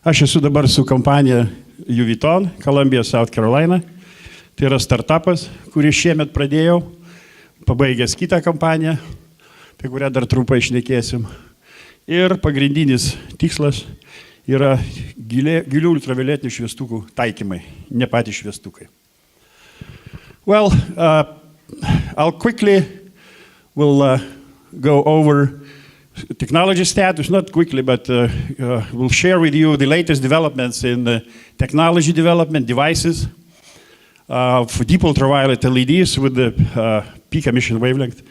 Aš esu dabar su kompanija Uvton, Columbia, South Carolina. Tai yra startupas, kurį šiemet pradėjau, pabaigęs kitą kompaniją, apie kurią dar trumpai šnekėsim. Ir pagrindinis tikslas yra gilių ultravioletinių šviestukų taikymai, ne patys šviestukai. Well, I'll quickly go over technology status, not quickly, but we'll share with you the latest developments in technology development devices for deep ultraviolet LEDs with the peak emission wavelength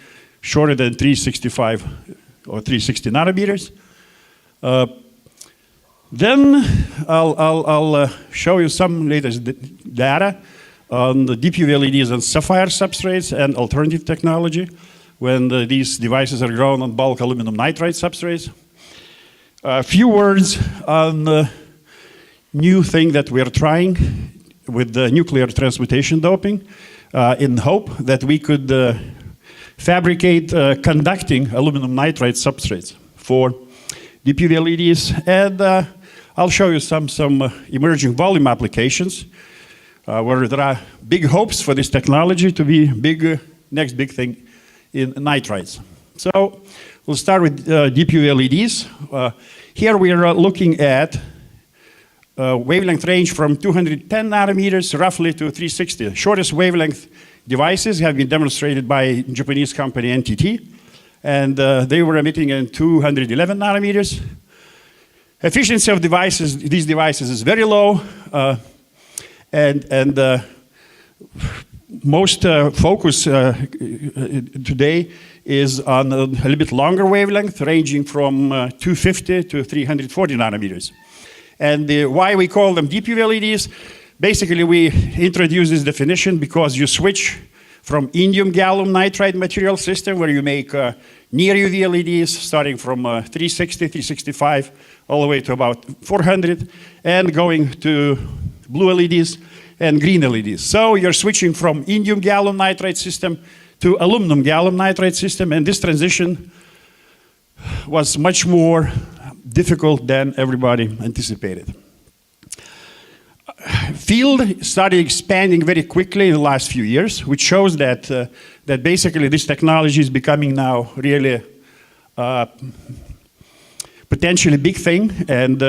shorter than 365 or 360 nanometers. Then I'll show you some latest data on the deep UV LEDs on sapphire substrates and alternative technology when these devices are grown on bulk aluminum nitride substrates. A few words on the new thing that we are trying with the nuclear transmutation doping in hope that we could fabricate conducting aluminum nitride substrates for deep UV LEDs. And I'll show you some emerging volume applications where there are big hopes for this technology to be next big thing in nitrides. So we'll start with deep UV LEDs. Here we are looking at wavelength range from 210 nanometers roughly to 360. The shortest wavelength devices have been demonstrated by Japanese company NTT, and they were emitting in 211 nanometers. Efficiency of these devices is very low, and most focus today is on a little bit longer wavelength, ranging from 250 to 340 nanometers. And why we call them deep UV LEDs, basically we introduce this definition because you switch from indium gallium nitride material system where you make near UV LEDs starting from 360, 365, all the way to about 400, and going to blue LEDs and green LEDs. So you're switching from indium gallium nitride system to aluminum gallium nitride system, and this transition was much more difficult than everybody anticipated. Field started expanding very quickly in the last few years, which shows that basically this technology is becoming now really potentially big thing. And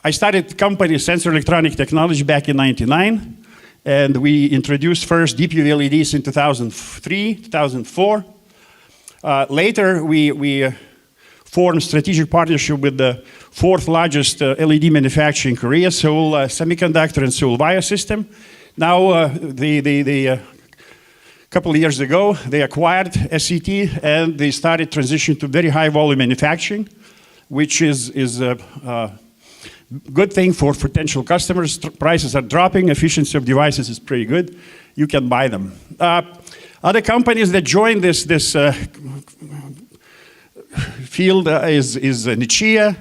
I started the company Sensor Electronic Technology back in '99, and we introduced first deep UV LEDs in 2003, 2004. Later, we formed strategic partnership with the fourth largest LED manufacturer in Korea, Seoul Semiconductor and Seoul Biosystem. Now, a couple of years ago, they acquired SET and they started transition to very high volume manufacturing, which is a good thing for potential customers. Prices are dropping, efficiency of devices is pretty good. You can buy them. Other companies that joined this field is Nichia,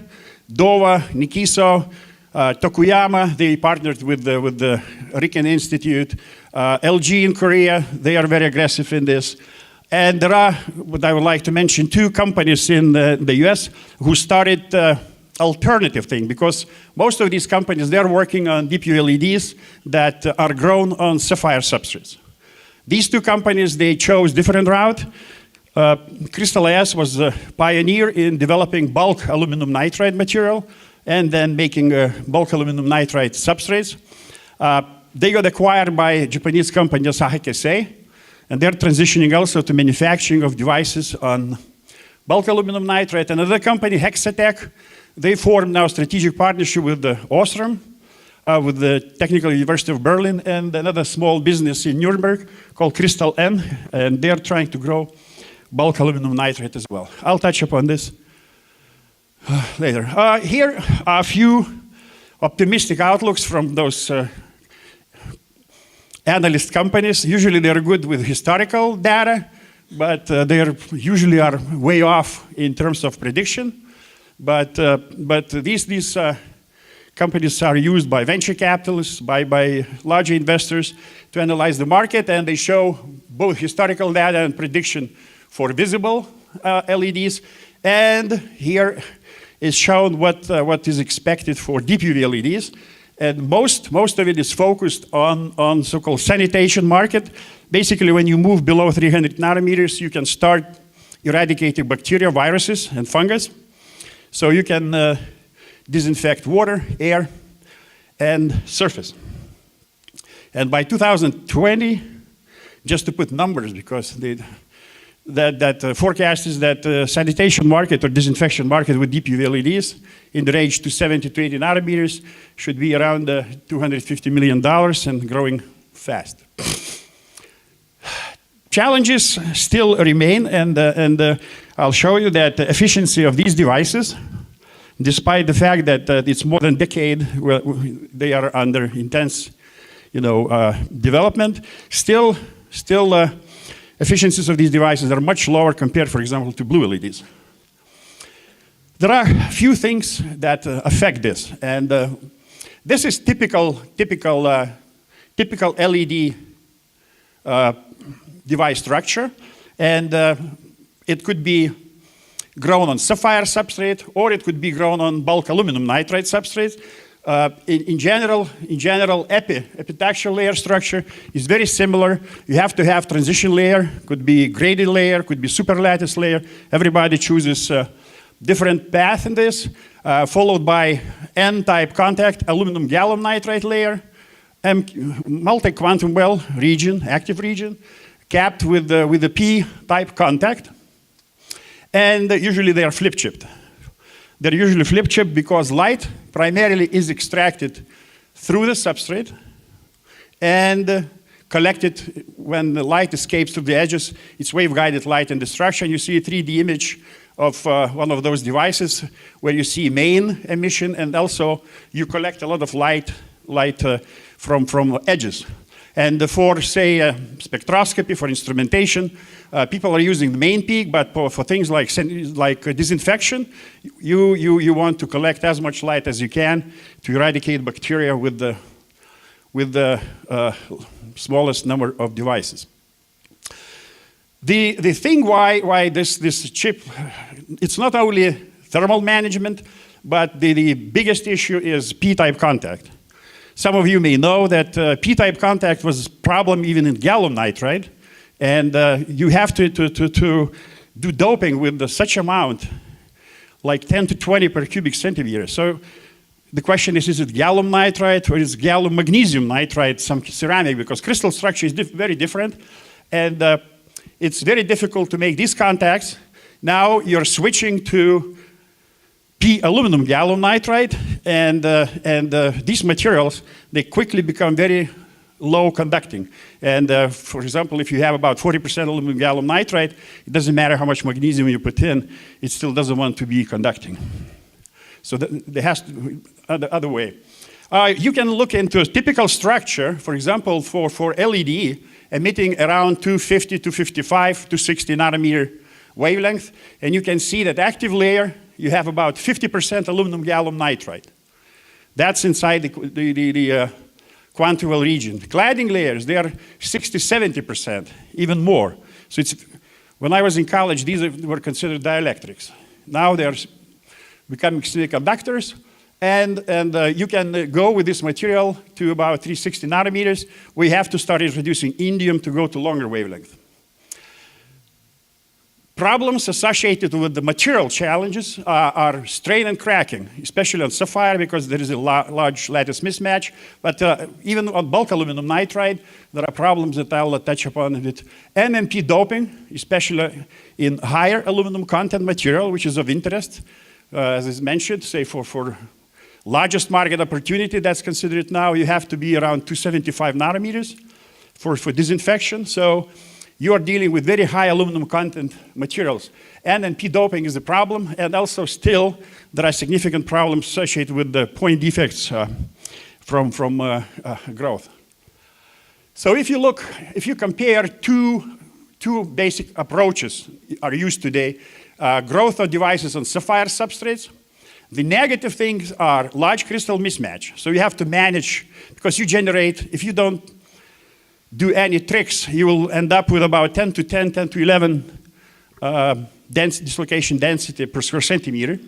Dowa, Nikiso, Tokuyama. They partnered with the Riken Institute. LG in Korea, they are very aggressive in this. And there are, what I would like to mention, two companies in the US who started alternative thing, because most of these companies, they're working on deep UV LEDs that are grown on sapphire substrates. These two companies, they chose different route. Crystal AS was a pioneer in developing bulk aluminum nitride material and then making bulk aluminum nitride substrates. They got acquired by a Japanese company, Asahi Kasei, and they're transitioning also to manufacturing of devices on bulk aluminum nitride. Another company, Hexatech, they formed now a strategic partnership with the Osram, with the Technical University of Berlin, and another small business in Nuremberg called Crystal N, and they're trying to grow bulk aluminum nitride as well. I'll touch upon this later. Here are a few optimistic outlooks from those analyst companies. Usually they're good with historical data, but they usually are way off in terms of prediction. But these companies are used by venture capitalists, by larger investors to analyze the market, and they show both historical data and prediction for visible LEDs. And here is shown what is expected for deep UV LEDs. And most of it is focused on so-called sanitation market. Basically, when you move below 300 nanometers, you can start eradicating bacteria, viruses, and fungus. So you can disinfect water, air, and surface. And by 2020, just to put numbers, because that forecast is that sanitation market or disinfection market with deep UV LEDs in the range to 70 to 80 nanometers should be around $250 million and growing fast. Challenges still remain, and I'll show you that the efficiency of these devices, despite the fact that it's more than a decade they are under intense development, still efficiencies of these devices are much lower compared, for example, to blue LEDs. There are a few things that affect this, and this is typical LED device structure, and it could be grown on sapphire substrate, or it could be grown on bulk aluminum nitride substrate. In general, epitaxial layer structure is very similar. You have to have transition layer, could be graded layer, could be superlattice layer. Everybody chooses a different path in this, followed by N-type contact aluminum gallium nitride layer, multi-quantum well region, active region, capped with the P-type contact, and usually they are flip-chipped. They're usually flip-chipped because light primarily is extracted through the substrate and collected when the light escapes through the edges. It's wave-guided light and destruction. You see a 3D image of one of those devices where you see main emission, and also you collect a lot of light from edges. And for, say, spectroscopy, for instrumentation, people are using the main peak, but for things like disinfection, you want to collect as much light as you can to eradicate bacteria with the smallest number of devices. The thing why this chip, it's not only thermal management, but the biggest issue is P-type contact. Some of you may know that P-type contact was a problem even in gallium nitride, and you have to do doping with such amount, like 10 to 20 per cubic centimeter. So the question is it gallium nitride or is gallium magnesium nitride some ceramic? Because crystal structure is very different, and it's very difficult to make these contacts. Now you're switching to aluminum gallium nitride, and these materials, they quickly become very low conducting. And for example, if you have about 40% aluminum gallium nitride, it doesn't matter how much magnesium you put in, it still doesn't want to be conducting. So there has to be other way. You can look into a typical structure, for example, for LED, emitting around 250, 255, 260 nanometer wavelength, and you can see that active layer, you have about 50% aluminum gallium nitride. That's inside the quantum well region. The cladding layers, they are 60, 70%, even more. So when I was in college, these were considered dielectrics. Now they're becoming semiconductors, and you can go with this material to about 360 nanometers. We have to start introducing indium to go to longer wavelength. Problems associated with the material challenges are strain and cracking, especially on sapphire because there is a large lattice mismatch. But even on bulk aluminum nitride, there are problems that I'll touch upon with NMP doping, especially in higher aluminum content material, which is of interest, as is mentioned, say for largest market opportunity that's considered now, you have to be around 275 nanometers for disinfection. So you are dealing with very high aluminum content materials. NMP doping is the problem, and also still there are significant problems associated with the point defects from growth. So if you compare two basic approaches are used today, growth of devices on sapphire substrates, the negative things are large crystal mismatch. So you have to manage, because you generate, if you don't do any tricks, you will end up with about 10 to 10, 10 to 11 dislocation density per square centimeter.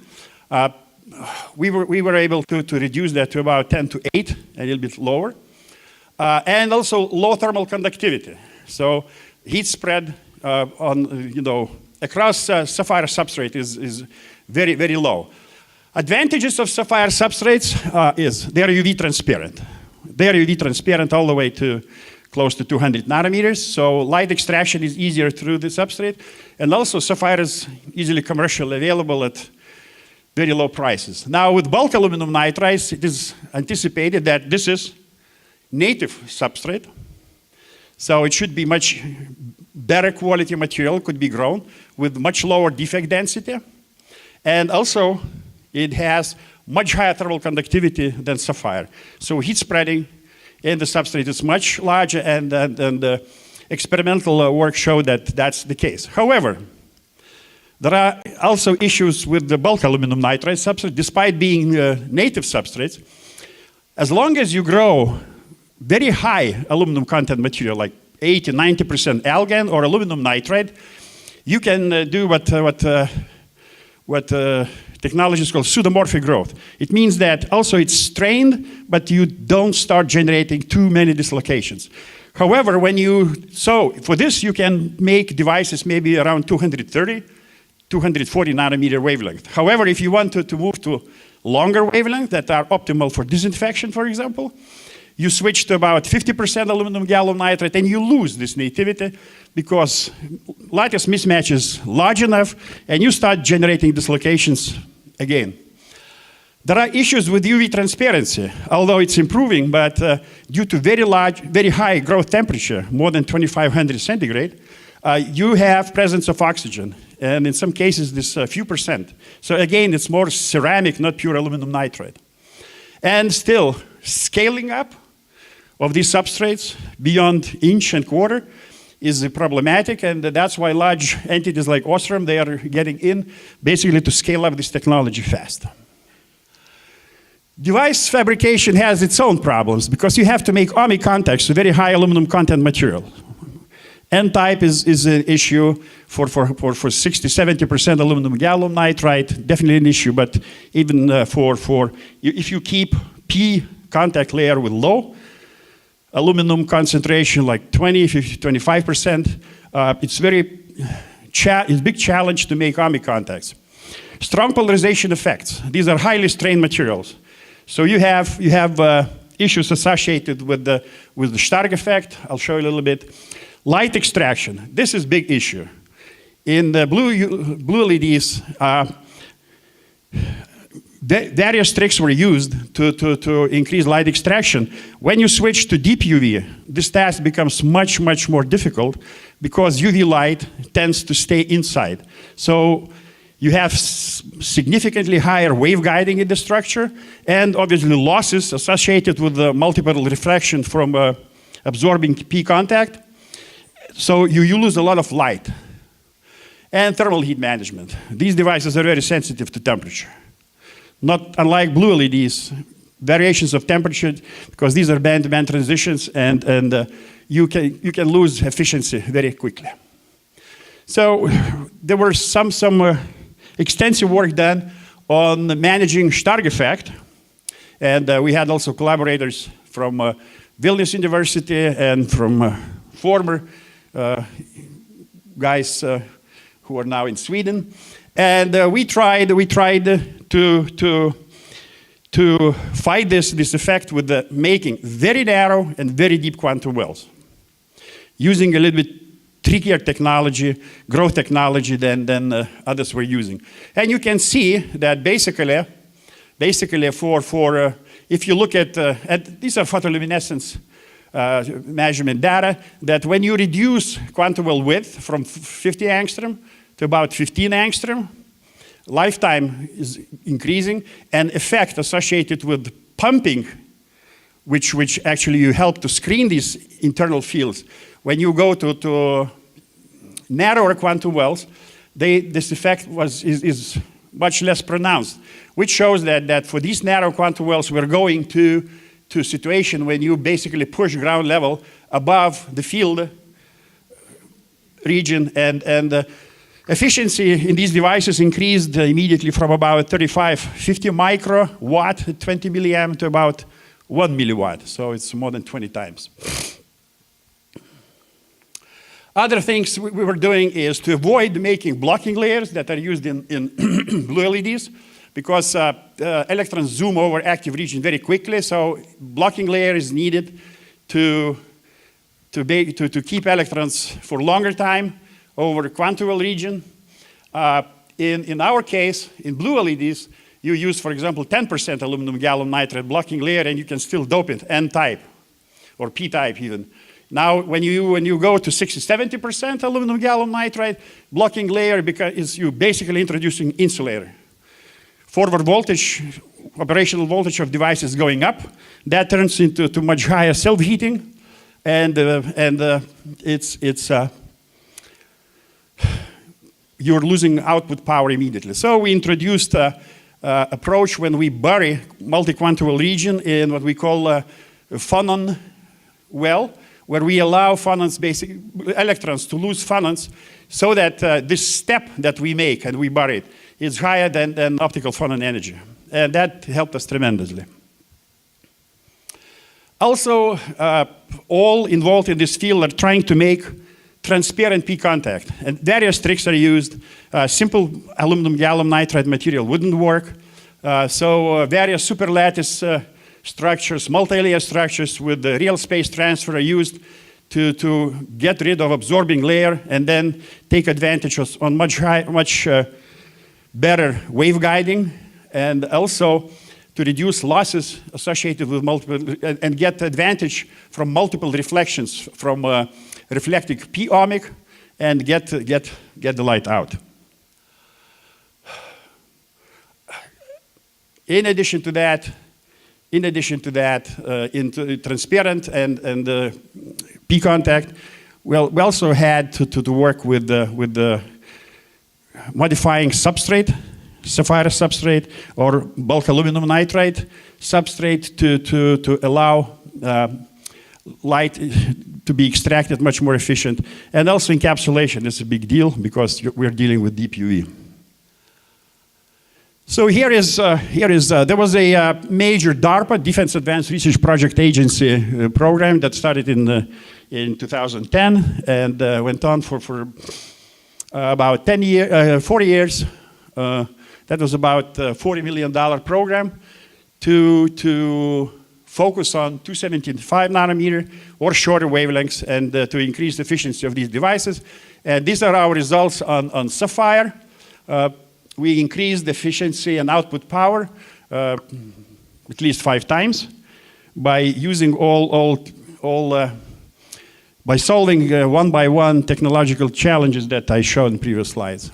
we were able to reduce that to about 10 to 8, a little bit lower. And also low thermal conductivity. So heat spread across sapphire substrate is very, very low. Advantages of sapphire substrates is they are UV transparent. They are UV transparent all the way to close to 200 nanometers. So light extraction is easier through the substrate. And also sapphire is easily commercially available at very low prices. Now with bulk aluminum nitrides, it is anticipated that this is native substrate. So it should be much better quality material, could be grown with much lower defect density. And also it has much higher thermal conductivity than sapphire. So heat spreading in the substrate is much larger, and experimental work showed that that's the case. However, there are also issues with the bulk aluminum nitride substrate, despite being native substrates. As long as you grow very high aluminum content material, like 80, 90% algan or aluminum nitride, you can do what technology is called pseudomorphic growth. It means that also it's strained, but you don't start generating too many dislocations. However, so for this you can make devices maybe around 230, 240 nanometer wavelength. However, if you want to move to longer wavelength that are optimal for disinfection, for example, you switch to about 50% aluminum gallium nitride, and you lose this nativity because lattice mismatch is large enough, and you start generating dislocations again. There are issues with UV transparency, although it's improving, but due to very high growth temperature, more than 2500 centigrade, you have presence of oxygen, and in some cases this few percent. So again, it's more ceramic, not pure aluminum nitride. And still, scaling up of these substrates beyond inch and quarter is problematic, and that's why large entities like Osram, they are getting in basically to scale up this technology fast. Device fabrication has its own problems because you have to make OMI contacts with very high aluminum content material. N-type is an issue for 60–70% aluminum gallium nitride, definitely an issue, but even if you keep P contact layer with low aluminum concentration, like 20, 50, 25%, it's a big challenge to make OMI contacts. Strong polarization effects. These are highly strained materials. So you have issues associated with the Stark effect. I'll show you a little bit. Light extraction. This is a big issue. In the blue LEDs, various tricks were used to increase light extraction. When you switch to deep UV, this task becomes much, much more difficult because UV light tends to stay inside. So you have significantly higher waveguiding in the structure, and obviously losses associated with the multiple refraction from absorbing P contact. So you lose a lot of light. And thermal heat management. These devices are very sensitive to temperature. Not unlike blue LEDs, variations of temperature, because these are band-to-band transitions, and you can lose efficiency very quickly. So there were some extensive work done on managing Stark effect, and we had also collaborators from Vilnius University and from former guys who are now in Sweden, and we tried to fight this effect with making very narrow and very deep quantum wells, using a little bit trickier technology, growth technology than others were using. And you can see that basically if you look at these are photoluminescence measurement data, that when you reduce quantum well width from 50 angstrom to about 15 angstrom, lifetime is increasing, and effect associated with pumping, which actually you help to screen these internal fields. When you go to narrower quantum wells, this effect is much less pronounced, which shows that for these narrow quantum wells, we're going to a situation when you basically push ground level above the field region, and Efficiency in these devices increased immediately from about 50 microwatt, 20 milliamp, to about 1 milliwatt. So it's more than 20 times. Other things we were doing is to avoid making blocking layers that are used in blue LEDs, because electrons zoom over active region very quickly. So blocking layer is needed to keep electrons for longer time over quantum region. In our case, in blue LEDs, you use, for example, 10% aluminum gallium nitride blocking layer, and you can still dope it N-type or P-type even. Now, when you go to 60–70% aluminum gallium nitride blocking layer, because you basically introducing insulator. Forward voltage, operational voltage of devices going up. That turns into much higher self-heating, and you're losing output power immediately. So we introduced an approach when we bury multi-quantum region in what we call a phonon well, where we allow phonons, electrons to lose phonons, so that this step that we make and we bury it is higher than optical phonon energy. And that helped us tremendously. Also, all involved in this field are trying to make transparent P contact. And various tricks are used. Simple aluminum gallium nitride material wouldn't work. So various superlattice structures, multi-layer structures with the real space transfer are used to get rid of absorbing layer and then take advantage on much better wave guiding, and also to reduce losses associated with multiple, and get advantage from multiple reflections from reflecting P ohmic, and get the light out. In addition to that, into transparent and P contact, we also had to work with the modifying substrate, sapphire substrate or bulk aluminum nitride substrate to allow light to be extracted much more efficient. And also encapsulation is a big deal because we're dealing with deep UV. So there was a major DARPA, Defense Advanced Research Project Agency program that started in 2010 and went on for about 40 years. That was about a $40 million program to focus on 275 nanometer or shorter wavelengths and to increase the efficiency of these devices. And these are our results on Sapphire. We increased the efficiency and output power at least 5 times by using by solving one by one technological challenges that I showed in previous slides.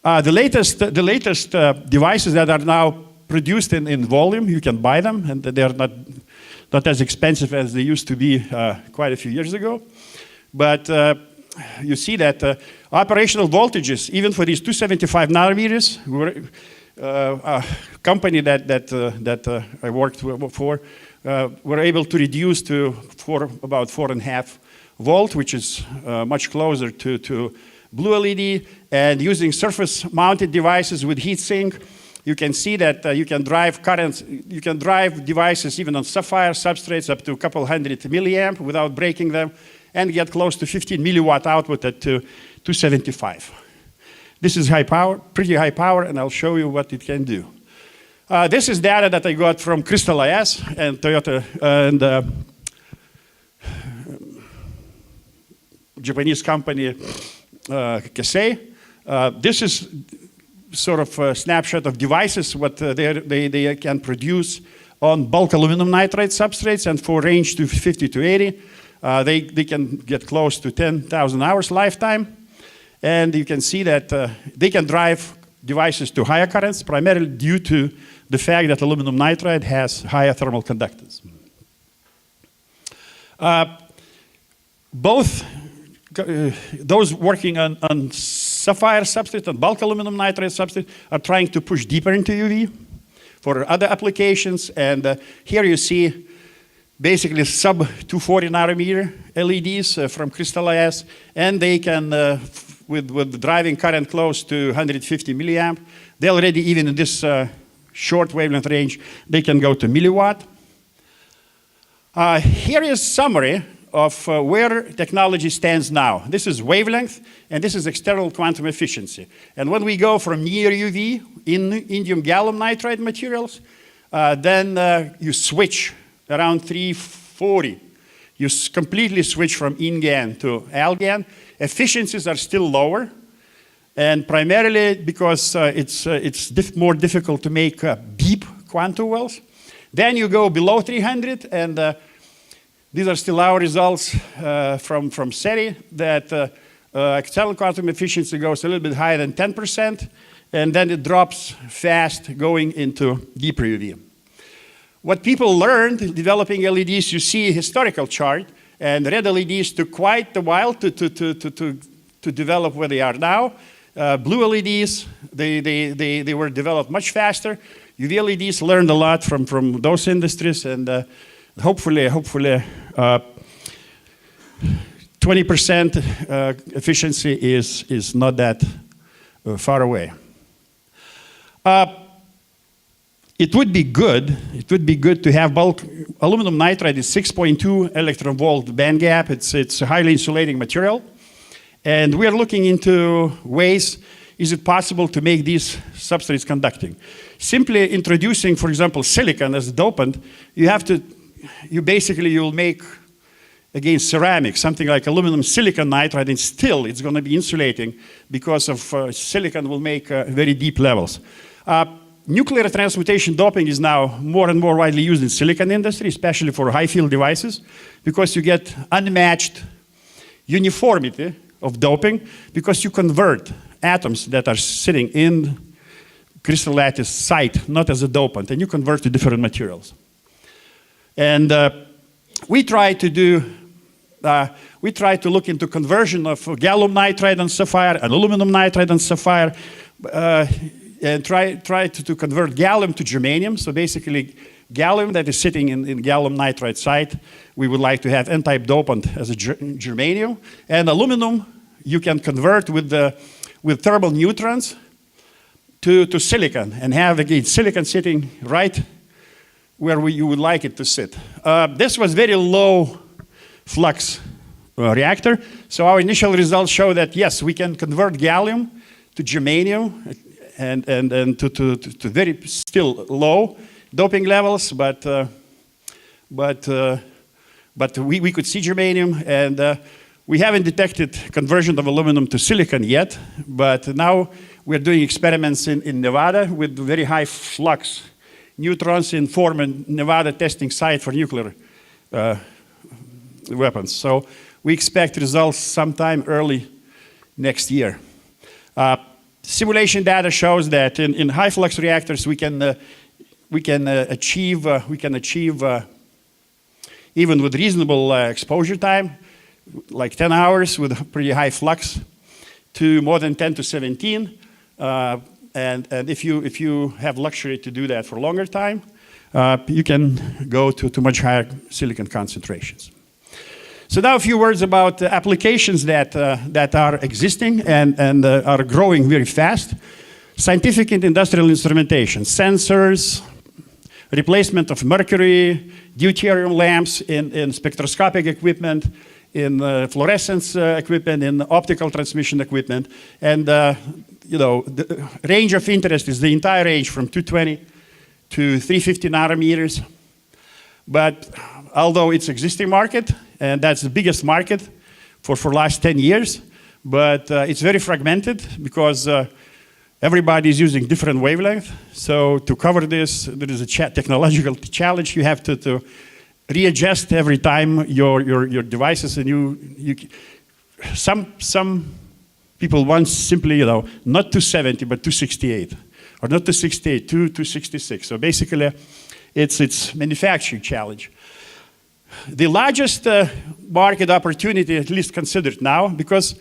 The latest devices that are now produced in volume, you can buy them, and they're not as expensive as they used to be quite a few years ago. But you see that operational voltages, even for these 275 nanometers, a company that I worked for, were able to reduce to about 4.5 volt, which is much closer to blue LED. And using surface-mounted devices with heatsink, you can see that you can drive currents. You can drive devices even on sapphire substrates up to a couple hundred milliamp without breaking them, and get close to 15 milliwatt output at 275. This is high power, pretty high power, and I'll show you what it can do. This is data that I got from Crystal IS and Toyota and Japanese company Kesei. This is sort of a snapshot of devices, what they can produce on bulk aluminum nitride substrates, and for range to 50 to 80. They can get close to 10,000 hours lifetime. And you can see that they can drive devices to higher currents, primarily due to the fact that aluminum nitride has higher thermal conductance. Both those working on sapphire substrate and bulk aluminum nitride substrate are trying to push deeper into UV for other applications. And here you see basically sub 240 nanometer LEDs from Crystal IS, and they can with the driving current close to 150 milliamp. They already, even in this short wavelength range, they can go to milliwatt. Here is a summary of where technology stands now. This is wavelength, and this is external quantum efficiency. And when we go from near UV in indium gallium nitride materials, then you switch around 340. You completely switch from InGaN to AlGaN. Efficiencies are still lower, and primarily because it's more difficult to make deep quantum wells. Then you go below 300, and these are still our results from SETI, that external quantum efficiency goes a little bit higher than 10%, and then it drops fast going into deeper UV. What people learned developing LEDs, you see a historical chart, and red LEDs took quite a while to develop where they are now. Blue LEDs, they were developed much faster. UV LEDs learned a lot from those industries, and hopefully 20% efficiency is not that far away. It would be good to have bulk. Aluminum nitride is 6.2 electron volt band gap. It's a highly insulating material. And we are looking into ways, is it possible to make these substrates conducting? Simply introducing, for example, silicon as a dopant, you'll make, again, ceramic, something like aluminum silicon nitride, and still it's going to be insulating because of silicon will make very deep levels. Nuclear transmutation doping is now more and more widely used in silicon industry, especially for high field devices, because you get unmatched uniformity of doping, because you convert atoms that are sitting in crystal lattice site, not as a dopant, and you convert to different materials. And we try to look into conversion of gallium nitride and sapphire, and aluminum nitride and sapphire, and try to convert gallium to germanium. So basically, gallium that is sitting in gallium nitride site, we would like to have N-type dopant as a germanium. And aluminum, you can convert with thermal neutrons to silicon, and have, again, silicon sitting right where you would like it to sit. This was very low flux reactor. So our initial results show that, yes, we can convert gallium to germanium, and to very still low doping levels, but we could see germanium, and we haven't detected conversion of aluminum to silicon yet, but now we're doing experiments in Nevada with very high flux neutrons in form and Nevada testing site for nuclear weapons. So we expect results sometime early next year. Simulation data shows that in high flux reactors we can achieve even with reasonable exposure time, like 10 hours with pretty high flux, to more than 10 to 17. And if you have luxury to do that for longer time, you can go to much higher silicon concentrations. So now a few words about applications that are existing and are growing very fast. Scientific and industrial instrumentation, sensors, replacement of mercury, deuterium lamps in spectroscopic equipment, in fluorescence equipment, in optical transmission equipment. And the range of interest is the entire range from 220 to 350 nanometers. But although it's existing market, and that's the biggest market for last 10 years, but it's very fragmented because everybody is using different wavelength. So to cover this, there is a technological challenge. You have to readjust every time your devices, and some people want simply, not 270 but 268, or not 268, 266. So basically, it's manufacturing challenge. The largest market opportunity, at least considered now, because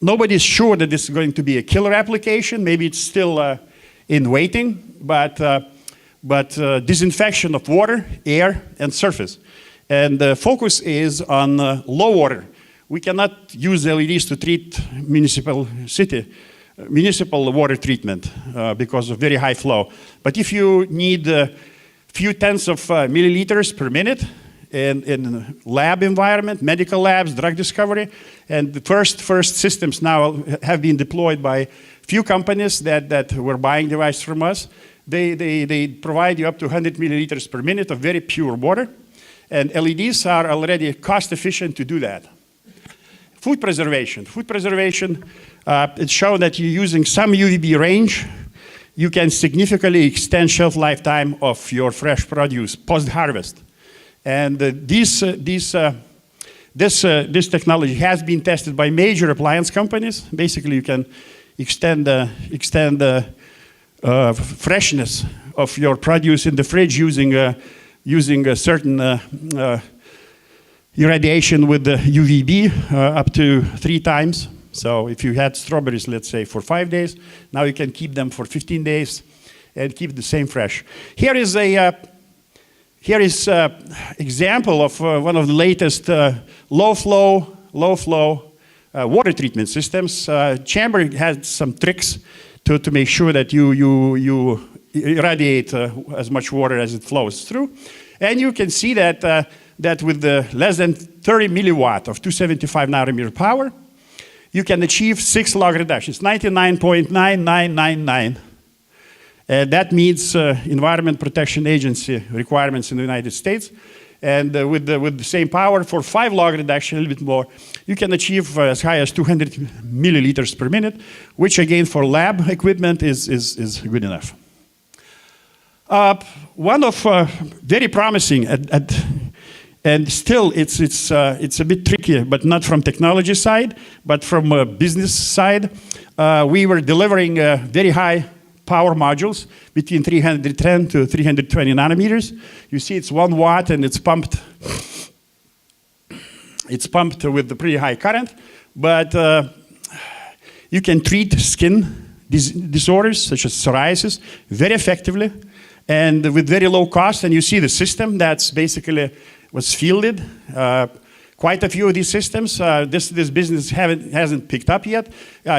nobody is sure that this is going to be a killer application. Maybe it's still in waiting, but disinfection of water, air, and surface. And the focus is on low water, we cannot use LEDs to treat municipal water treatment because of very high flow. But if you need a few tenths of milliliters per minute in lab environment, medical labs, drug discovery, and the first systems now have been deployed by few companies that were buying devices from us. They provide you up to 100 milliliters per minute of very pure water, and LEDs are already cost efficient to do that. Food preservation. It's shown that you're using some UVB range, you can significantly extend shelf lifetime of your fresh produce post-harvest. And this technology has been tested by major appliance companies. Basically, you can extend the freshness of your produce in the fridge using a certain irradiation with the UVB up to 3 times. So if you had strawberries, let's say, for 5 days, now you can keep them for 15 days and keep the same fresh. Here is example of one of the latest low flow water treatment systems. Chamber has some tricks to make sure that you irradiate as much water as it flows through. And you can see that with the less than 30 milliwatt of 275 nanometer power, you can achieve 6 log reductions, 99.9999. That meets Environment Protection Agency requirements in the United States. And with the same power, for 5 log reduction, a little bit more, you can achieve as high as 200 milliliters per minute, which again for lab equipment is good enough. One of very promising, and still it's a bit tricky, but not from technology side, but from a business side. We were delivering very high power modules between 310 to 320 nanometers. You see it's 1 watt and it's pumped with the pretty high current, but you can treat skin disorders such as psoriasis very effectively and with very low cost. And you see the system that's basically was fielded. Quite a few of these systems. This business hasn't picked up yet.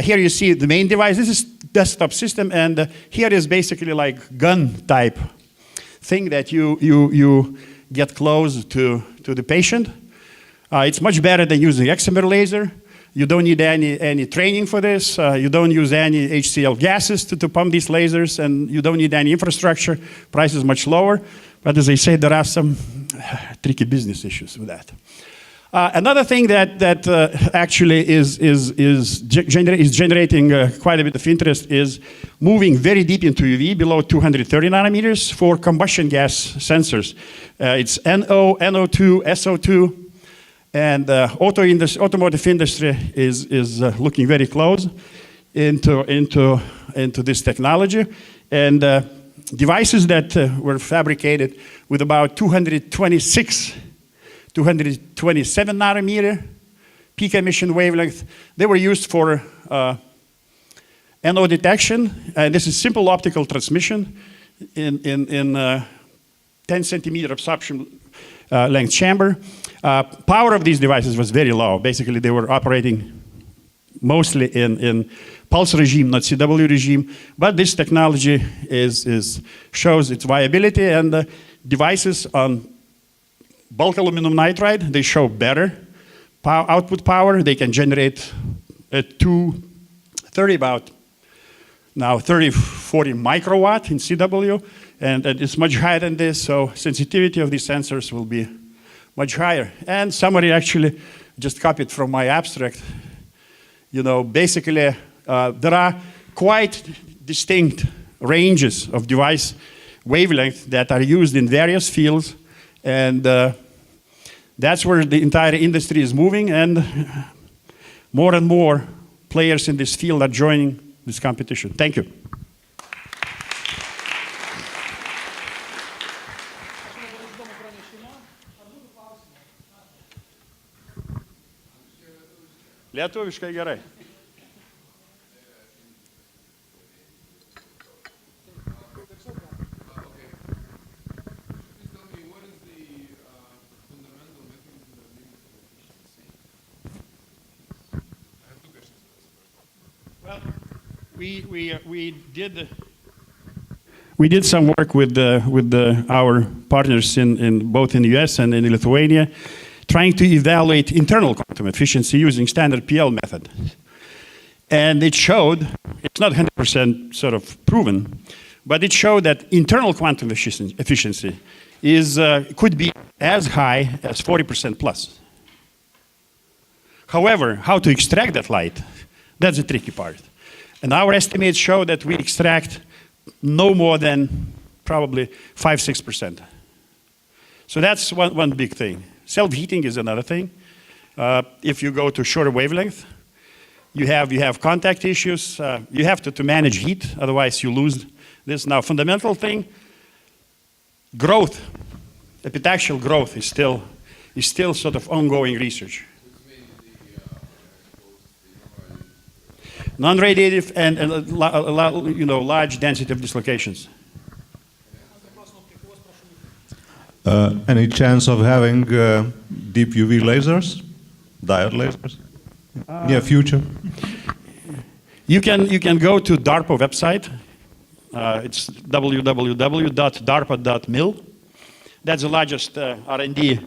Here you see the main device. This is desktop system, and here is basically like gun type thing that you get close to the patient. It's much better than using excimer laser. You don't need any training for this. You don't use any HCl gases to pump these lasers, and you don't need any infrastructure. Price is much lower. But as I say, there are some tricky business issues with that. Another thing that actually is generating quite a bit of interest is moving very deep into UV, below 230 nanometers, for combustion gas sensors. It's NO, NO2, SO2, and automotive industry is looking very close into this technology. And devices that were fabricated with about 227 nanometer peak emission wavelength. They were used for NO detection. This is simple optical transmission in 10 centimeter absorption length chamber. Power of these devices was very low. Basically, they were operating mostly in pulse regime, not CW regime. But this technology shows its viability, and devices on bulk aluminum nitride, they show better output power. They can generate at 30, 40 microwatt in CW, and it's much higher than this, so sensitivity of these sensors will be much higher. And somebody actually just copied from my abstract. You know, basically, there are quite distinct ranges of device wavelength that are used in various fields, and that's where the entire industry is moving, and more players in this field are joining this competition. Thank you. Lietuviškai gerai. We did some work with our partners in both in the US and in Lithuania, trying to evaluate internal quantum efficiency using standard PL method. And it showed, it's not 100% sort of proven, but it showed that internal quantum efficiency could be as high as 40% plus. However, how to extract that light, that's the tricky part. And our estimates show that we extract no more than probably 5–6%. So that's one big thing. Self-heating is another thing. If you go to shorter wavelength, you have contact issues. You have to manage heat, otherwise you lose this. Now, fundamental thing, growth, epitaxial growth is still sort of ongoing research. Non-radiative and large density of dislocations. Any chance of having deep UV lasers, diode lasers, near future? You can go to DARPA website. It's www.darpa.mil. That's the largest R&D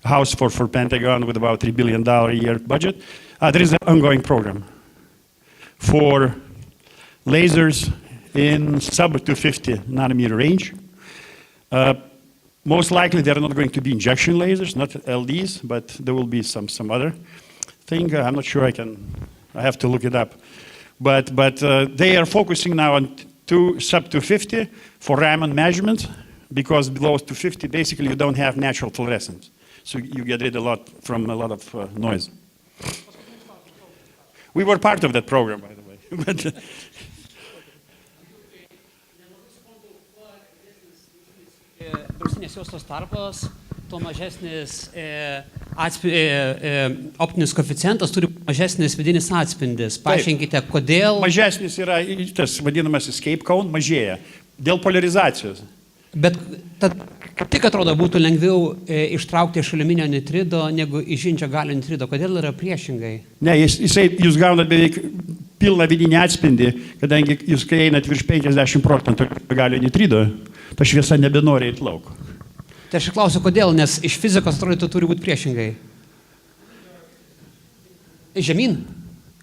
house for Pentagon with about $3 billion a year budget. There is an ongoing program for lasers in sub-250 nanometer range. Most likely they're not going to be injection lasers, not LDs, but there will be some other thing. I'm not sure I have to look it up. But they are focusing now on sub-250 for Raman measurements, because below 250 basically you don't have natural fluorescence. So you get rid from a lot of noise. We were part of that program, by the way. Garsinės juostos tarpas, tuo mažesnis optinis koeficientas turi mažesnis vidinis atspindis. Paaiškinkite, kodėl. Mažesnis yra tas vadinamas escape cone, mažėja dėl polarizacijos. Bet kaip tik atrodo būtų lengviau ištraukti iš aliuminio nitrido negu iš žinčio galio nitrido. Kodėl yra priešingai? Ne, jūs gaunat beveik pilną vidinį atspindį, kadangi jūs kai einat virš 50% galio nitrido, ta šviesa nebenori eiti lauk. Tai aš klausiu, kodėl, nes iš fizikos atrodytų turi būti priešingai. Žemyn.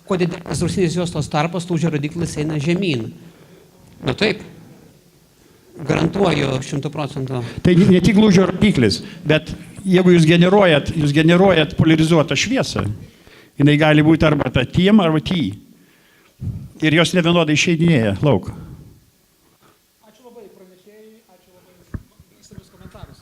Kuo didesnis garsinės juostos tarpas, lūžio rodiklis eina žemyn. Nu taip. Garantuoju 100%. Tai ne tik lūžio rodiklis, bet jeigu jūs generuojat polarizuotą šviesą, jinai gali būti arba ta TM arba TI. Ir jos nevienodai išeidinėja lauk. Ačiū labai pranešėjai, ačiū labai įstabius komentarus.